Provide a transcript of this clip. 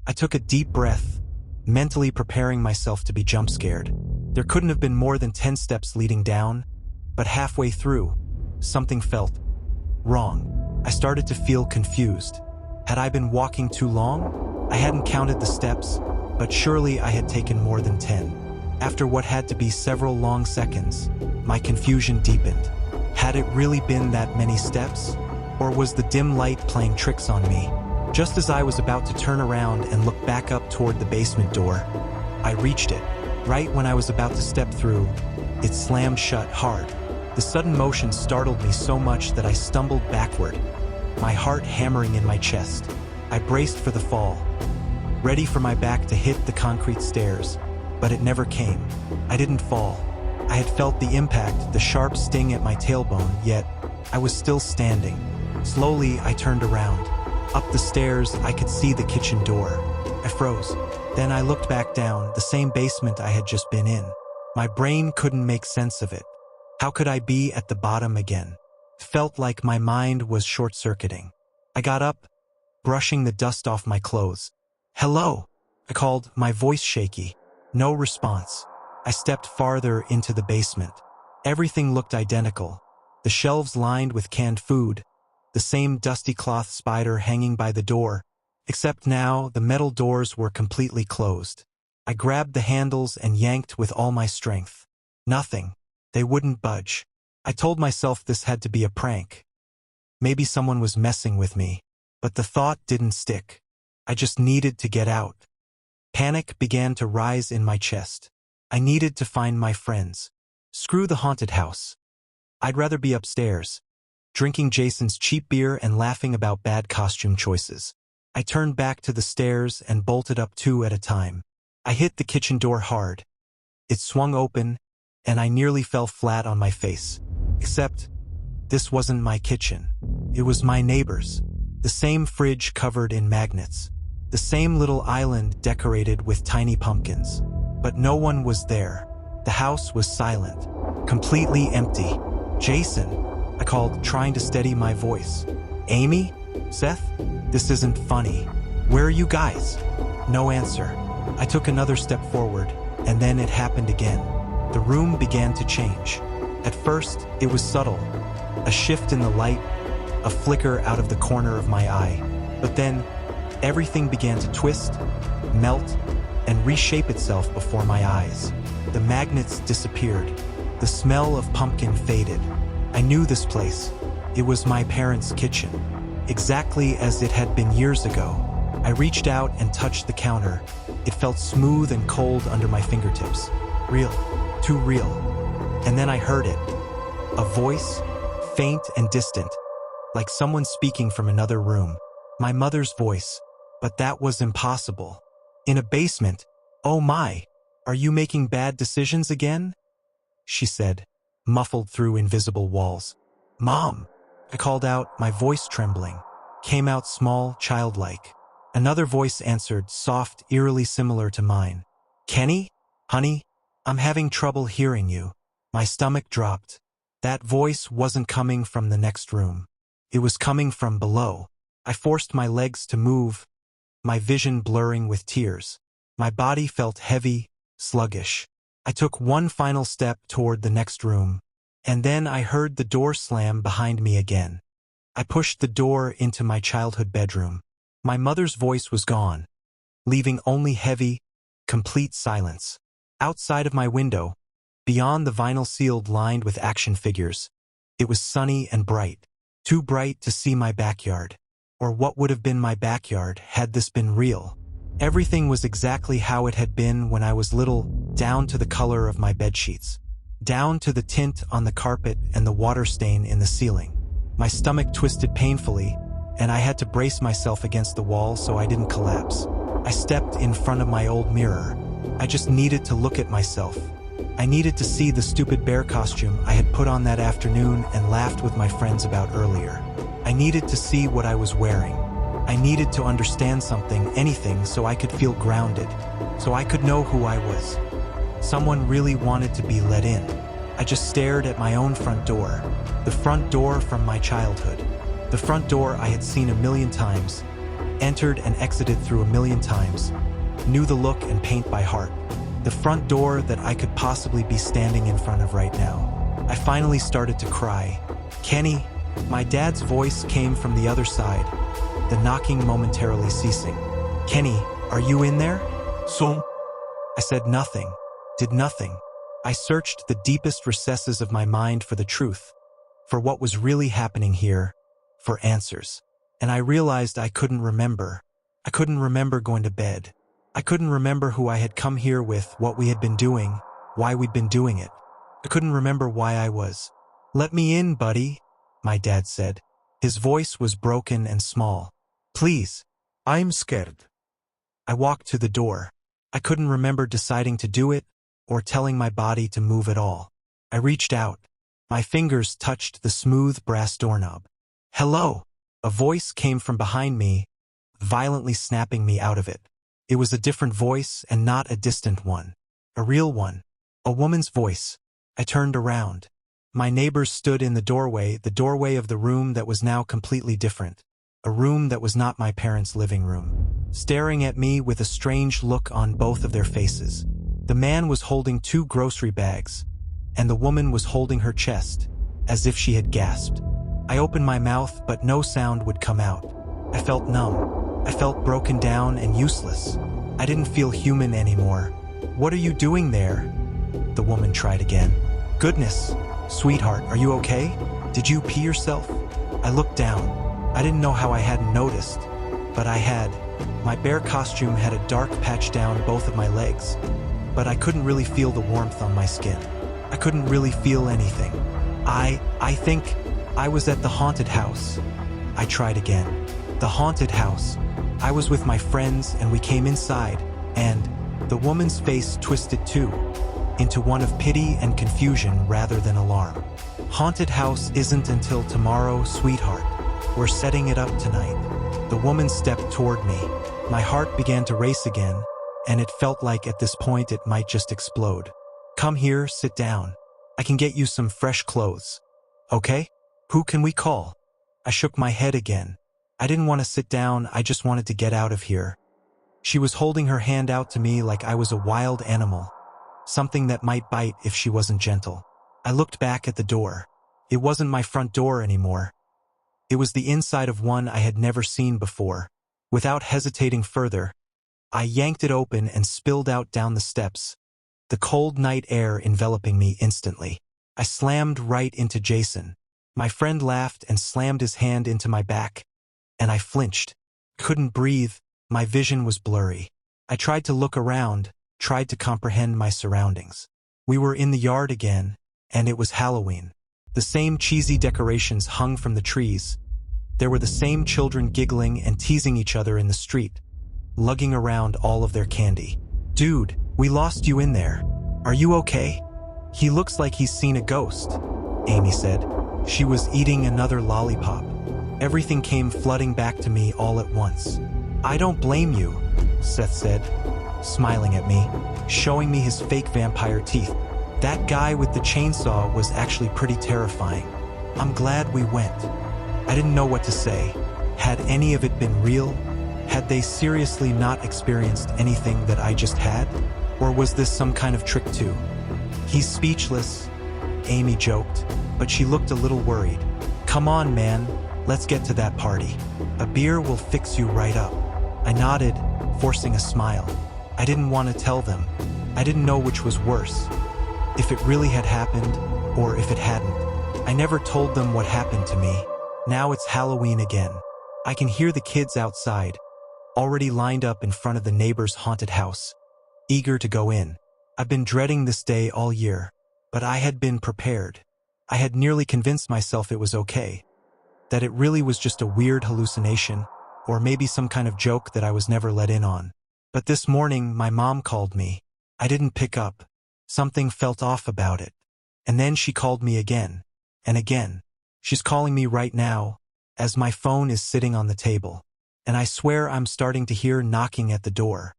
I took a deep breath, mentally preparing myself to be jump scared. There couldn't have been more than 10 steps leading down, but halfway through, something felt wrong. I started to feel confused. Had I been walking too long? I hadn't counted the steps, but surely I had taken more than 10. After what had to be several long seconds, my confusion deepened. Had it really been that many steps? Or was the dim light playing tricks on me? Just as I was about to turn around and look back up toward the basement door, I reached it. Right when I was about to step through, it slammed shut hard. The sudden motion startled me so much that I stumbled backward, my heart hammering in my chest. I braced for the fall, ready for my back to hit the concrete stairs, but it never came. I didn't fall. I had felt the impact, the sharp sting at my tailbone, yet I was still standing. Slowly, I turned around. Up the stairs, I could see the kitchen door. I froze. Then I looked back down, the same basement I had just been in. My brain couldn't make sense of it. How could I be at the bottom again? Felt like my mind was short-circuiting. I got up, brushing the dust off my clothes. "Hello," I called, my voice shaky. No response. I stepped farther into the basement. Everything looked identical. The shelves lined with canned food, the same dusty cloth spider hanging by the door, except now the metal doors were completely closed. I grabbed the handles and yanked with all my strength. Nothing. They wouldn't budge. I told myself this had to be a prank. Maybe someone was messing with me, but the thought didn't stick. I just needed to get out. Panic began to rise in my chest. I needed to find my friends. Screw the haunted house. I'd rather be upstairs, drinking Jason's cheap beer and laughing about bad costume choices. I turned back to the stairs and bolted up 2 at a time. I hit the kitchen door hard. It swung open, and I nearly fell flat on my face. Except, this wasn't my kitchen. It was my neighbor's. The same fridge covered in magnets. The same little island decorated with tiny pumpkins. But no one was there. The house was silent, completely empty. "Jason," I called, trying to steady my voice. "Amy? Seth? This isn't funny. Where are you guys?" No answer. I took another step forward, and then it happened again. The room began to change. At first, it was subtle. A shift in the light, a flicker out of the corner of my eye. But then, everything began to twist, melt, and reshape itself before my eyes. The magnets disappeared. The smell of pumpkin faded. I knew this place. It was my parents' kitchen, exactly as it had been years ago. I reached out and touched the counter. It felt smooth and cold under my fingertips. Real. Too real. And then I heard it. A voice, faint and distant, like someone speaking from another room. My mother's voice. But that was impossible. In a basement. "Oh my, are you making bad decisions again?" she said, muffled through invisible walls. "Mom," I called out, my voice trembling. Came out small, childlike. Another voice answered, soft, eerily similar to mine. "Kenny? Honey, I'm having trouble hearing you." My stomach dropped. That voice wasn't coming from the next room. It was coming from below. I forced my legs to move, my vision blurring with tears. My body felt heavy, sluggish. I took one final step toward the next room, and then I heard the door slam behind me again. I pushed the door into my childhood bedroom. My mother's voice was gone, leaving only heavy, complete silence. Outside of my window, beyond the vinyl shield lined with action figures, it was sunny and bright. Too bright to see my backyard, or what would have been my backyard had this been real. Everything was exactly how it had been when I was little, down to the color of my bedsheets, down to the tint on the carpet and the water stain in the ceiling. My stomach twisted painfully, and I had to brace myself against the wall so I didn't collapse. I stepped in front of my old mirror. I just needed to look at myself. I needed to see the stupid bear costume I had put on that afternoon and laughed with my friends about earlier. I needed to see what I was wearing. I needed to understand something, anything, so I could feel grounded, so I could know who I was. Someone really wanted to be let in. I just stared at my own front door, the front door from my childhood, the front door I had seen a million times, Entered and exited through a million times. Knew the look and paint by heart. The front door that I could possibly be standing in front of right now. I finally started to cry. Kenny, my dad's voice came from the other side, the knocking momentarily ceasing. Kenny, are you in there? So? I said nothing, did nothing. I searched the deepest recesses of my mind for the truth, for what was really happening here, for answers. And I realized I couldn't remember. I couldn't remember going to bed. I couldn't remember who I had come here with, what we had been doing, why we'd been doing it. I couldn't remember why I was. Let me in, buddy, my dad said. His voice was broken and small. Please. I'm scared. I walked to the door. I couldn't remember deciding to do it or telling my body to move at all. I reached out. My fingers touched the smooth brass doorknob. Hello! A voice came from behind me, violently snapping me out of it. It was a different voice and not a distant one. A real one. A woman's voice. I turned around. My neighbors stood in the doorway of the room that was now completely different. A room that was not my parents' living room. Staring at me with a strange look on both of their faces. The man was holding 2 grocery bags, and the woman was holding her chest, as if she had gasped. I opened my mouth, but no sound would come out. I felt numb. I felt broken down and useless. I didn't feel human anymore. What are you doing there? The woman tried again. Goodness, sweetheart, are you okay? Did you pee yourself? I looked down. I didn't know how I hadn't noticed, but I had. My bear costume had a dark patch down both of my legs, but I couldn't really feel the warmth on my skin. I couldn't really feel anything. I think I was at the haunted house. I tried again. The haunted house. I was with my friends and we came inside, and the woman's face twisted too, into one of pity and confusion rather than alarm. Haunted house isn't until tomorrow, sweetheart. We're setting it up tonight. The woman stepped toward me. My heart began to race again, and it felt like at this point it might just explode. Come here, sit down. I can get you some fresh clothes. Okay? Who can we call? I shook my head again. I didn't want to sit down, I just wanted to get out of here. She was holding her hand out to me like I was a wild animal, something that might bite if she wasn't gentle. I looked back at the door. It wasn't my front door anymore. It was the inside of one I had never seen before. Without hesitating further, I yanked it open and spilled out down the steps, the cold night air enveloping me instantly. I slammed right into Jason. My friend laughed and slammed his hand into my back, and I flinched. Couldn't breathe, my vision was blurry. I tried to look around, tried to comprehend my surroundings. We were in the yard again, and it was Halloween. The same cheesy decorations hung from the trees. There were the same children giggling and teasing each other in the street, lugging around all of their candy. Dude, we lost you in there. Are you okay? He looks like he's seen a ghost, Amy said. She was eating another lollipop. Everything came flooding back to me all at once. I don't blame you, Seth said, smiling at me, showing me his fake vampire teeth. That guy with the chainsaw was actually pretty terrifying. I'm glad we went. I didn't know what to say. Had any of it been real? Had they seriously not experienced anything that I just had? Or was this some kind of trick too? He's speechless, Amy joked, but she looked a little worried. Come on, man, let's get to that party. A beer will fix you right up. I nodded, forcing a smile. I didn't want to tell them. I didn't know which was worse. If it really had happened, or if it hadn't. I never told them what happened to me. Now it's Halloween again. I can hear the kids outside, already lined up in front of the neighbor's haunted house, eager to go in. I've been dreading this day all year, but I had been prepared. I had nearly convinced myself it was okay, that it really was just a weird hallucination, or maybe some kind of joke that I was never let in on. But this morning, my mom called me. I didn't pick up. Something felt off about it. And then she called me again, and again. She's calling me right now, as my phone is sitting on the table. And I swear I'm starting to hear knocking at the door.